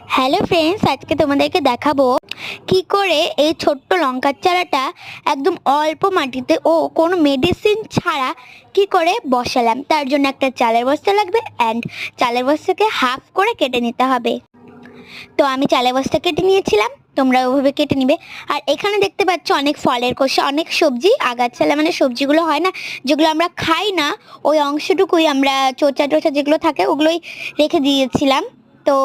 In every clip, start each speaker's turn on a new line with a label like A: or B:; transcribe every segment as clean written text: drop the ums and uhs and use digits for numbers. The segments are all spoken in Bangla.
A: হ্যালো ফ্রেন্ডস, আজকে তোমাদেরকে দেখাবো কি করে এই ছোট্ট লঙ্কার চারাটা একদম অল্প মাটিতে ও কোনো মেডিসিন ছাড়া কি করে বসালাম। তার জন্য একটা চালের বস্তা লাগবে অ্যান্ড চালের বস্তাকে হাফ করে কেটে নিতে হবে। তো আমি চালের বস্তা কেটে নিয়েছিলাম, তোমরা ওভাবে কেটে নিবে। আর এখানে দেখতে পাচ্ছ অনেক ফলের খোসা, অনেক সবজি, আগাছালা মানে সবজিগুলো হয় না যেগুলো আমরা খাই না, ওই অংশটুকুই আমরা চোচা টোচা যেগুলো থাকে ওগুলোই রেখে দিয়েছিলাম। তো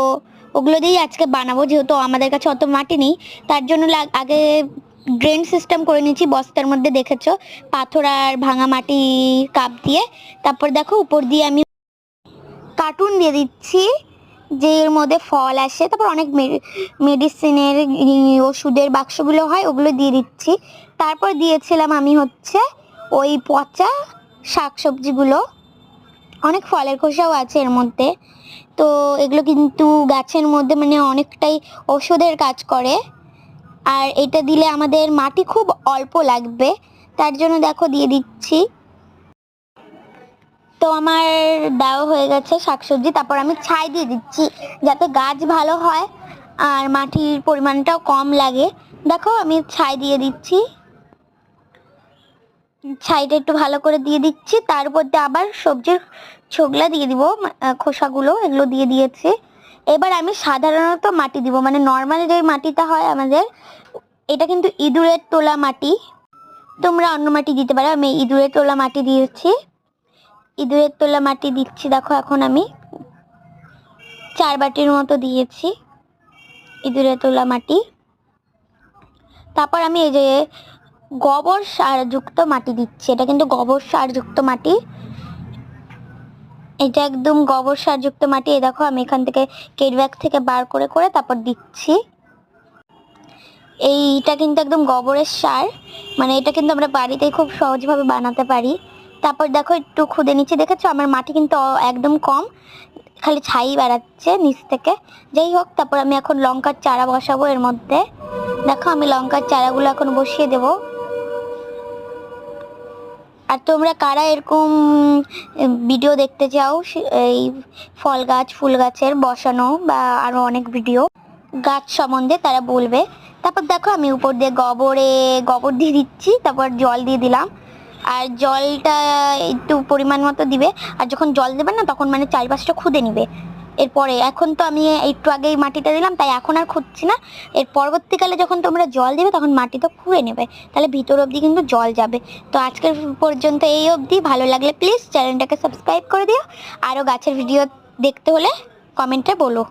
A: ওগুলো দিয়েই আজকে বানাবো, যেহেতু আমাদের কাছে অত মাটি নেই। তার জন্য আগে ড্রেন সিস্টেম করে নিয়েছি বস্তার মধ্যে, দেখেছো, পাথর আর ভাঙা মাটি কাপ দিয়ে। তারপর দেখো উপর দিয়ে আমি কার্টুন দিয়ে দিচ্ছি যে এর মধ্যে ফল আসে, তারপর অনেক মেডিসিনের ওষুধের বাক্সগুলো হয় ওগুলো দিয়ে দিচ্ছি। তারপর দিয়েছিলাম আমি হচ্ছে ওই পচা শাকসবজিগুলো, অনেক ফলের খোসাও আছে এর মধ্যে। তো এগুলো কিন্তু গাছের মধ্যে মানে অনেকটাই ওষুধের কাজ করে। আর এটা দিলে আমাদের মাটি খুব অল্প লাগবে, তার জন্য দেখো দিয়ে দিচ্ছি। তো আমার দেওয়া হয়ে গেছে শাকসবজি, তারপর আমি ছাই দিয়ে দিচ্ছি যাতে গাছ ভালো হয় আর মাটির পরিমাণটাও কম লাগে। দেখো আমি ছাই দিয়ে দিচ্ছি, ছাইটা একটু ভালো করে দিয়ে দিচ্ছি। তার উপর দিয়ে আবার সবজির ছোকলা দিয়ে দিব, খোসাগুলো এগুলো দিয়ে দিয়েছি। এবার আমি সাধারণত মাটি দিব, মানে নর্মাল যে মাটিটা হয় আমাদের, এটা কিন্তু ইঁদুরের তোলা মাটি, তোমরা অন্য মাটি দিতে পারো। আমি ইঁদুরের তোলা মাটি দিয়েছি, ইঁদুরের তোলা মাটি দিচ্ছি। দেখো এখন আমি 4 বাটির মতো দিয়েছি ইঁদুরের তোলা মাটি। তারপর আমি এই যে গোবর সার যুক্ত মাটি দিচ্ছি, এটা কিন্তু গোবর সার যুক্ত মাটি, এটা একদম গোবর সার যুক্ত মাটি। এই দেখো আমি এখান থেকে কেটব্যাগ থেকে বার করে করে তারপর দিচ্ছি। এইটা কিন্তু একদম গোবরের সার, মানে এটা কিন্তু আমরা বাড়িতেই খুব সহজভাবে বানাতে পারি। তারপর দেখো একটু খুদে নিচে, দেখেছো আমার মাটি কিন্তু একদম কম, খালি ছাই বেড়াচ্ছে নিচ থেকে। যাই হোক, তারপর আমি এখন লঙ্কার চারা বসাবো এর মধ্যে। দেখো আমি লঙ্কার চারাগুলো এখন বসিয়ে দেব। আর তোমরা কারা এরকম ভিডিও দেখতে চাও, এই ফল গাছ ফুল গাছের বসানো বা আরও অনেক ভিডিও গাছ সম্বন্ধে, তারা বলবে। তারপর দেখো আমি উপর দিয়ে গোবর দিয়ে দিচ্ছি, তারপর জল দিয়ে দিলাম। আর জলটা একটু পরিমাণ মতো দিবে, আর যখন জল দেবে না তখন মানে চারপাশটা খুদে নিবে। এরপরে এখন তো আমি একটু আগেই মাটিটা দিলাম, তাই এখন আর খুঁজছি না। এর পরবর্তীকালে যখন তোমরা জল দেবে তখন মাটি তো খুঁড়ে নেবে, তাহলে ভিতর অবধি কিন্তু জল যাবে। তো আজকের পর্যন্ত এই অবধি। ভালো লাগলে প্লিজ চ্যানেলটাকে সাবস্ক্রাইব করে দিও, আরও গাছের ভিডিও দেখতে হলে কমেন্টে বলো।